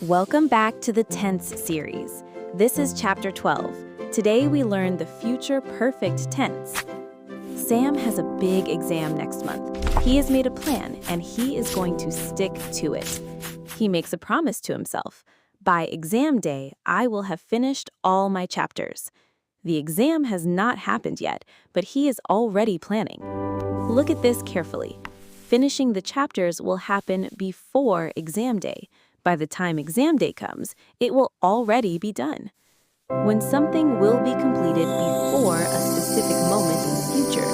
Welcome back to the tense series. This is chapter 12. Today we learn the future perfect tense. Sam has a big exam next month. He has made a plan and he is going to stick to it. He makes a promise to himself. By exam day, I will have finished all my chapters. The exam has not happened yet, but he is already planning. Look at this carefully. Finishing the chapters will happen before exam day. By the time exam day comes, it will already be done. When something will be completed before a specific moment in the future,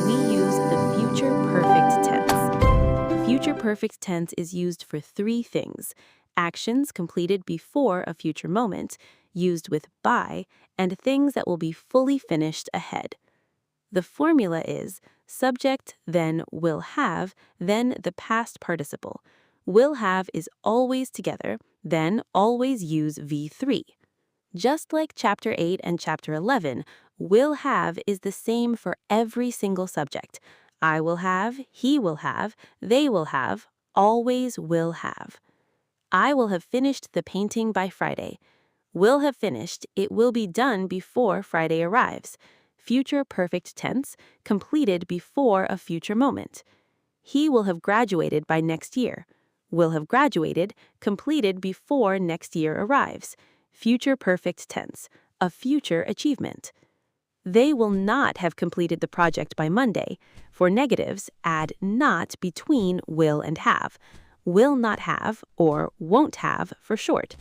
we use the future perfect tense. Future perfect tense is used for three things: actions completed before a future moment, used with by, and things that will be fully finished ahead. The formula is subject, then will have, then the past participle. Will have is always together, then always use V3. Just like Chapter 8 and Chapter 11, will have is the same for every single subject. I will have, he will have, they will have, always will have. I will have finished the painting by Friday. Will have finished, it will be done before Friday arrives. Future perfect tense, completed before a future moment. He will have graduated by next year. Will have graduated, completed before next year arrives. Future perfect tense, a future achievement. They will not have completed the project by Monday. For negatives, add not between will and have. Will not have, or won't have for short.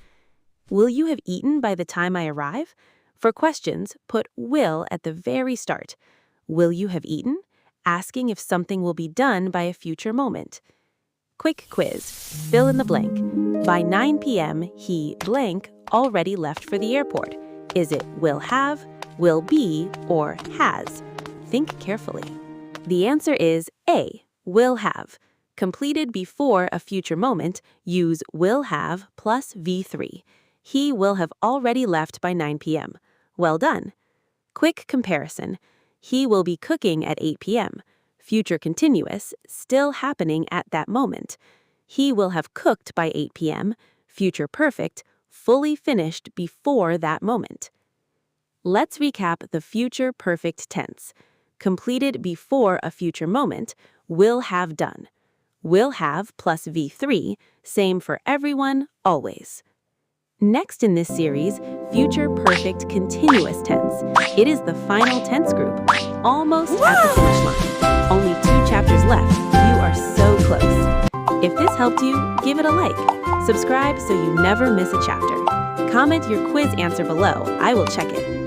Will you have eaten by the time I arrive? For questions, put will at the very start. Will you have eaten? Asking if something will be done by a future moment. Quick quiz. Fill in the blank. By 9 p.m., he blank already left for the airport. Is it will have, will be, or has? Think carefully. The answer is A, will have. Completed before a future moment, use will have plus V3. He will have already left by 9 p.m. Well done. Quick comparison. He will be cooking at 8 p.m. Future continuous, still happening at that moment. He will have cooked by 8 p.m. Future perfect, fully finished before that moment. Let's recap the future perfect tense. Completed before a future moment, will have done. Will have plus V3, same for everyone, always. Next in this series, future perfect continuous tense. It is the final tense group, almost at the finish line. Only 2 chapters left. You are so close. If this helped you, give it a like. Subscribe so you never miss a chapter. Comment your quiz answer below. I will check it.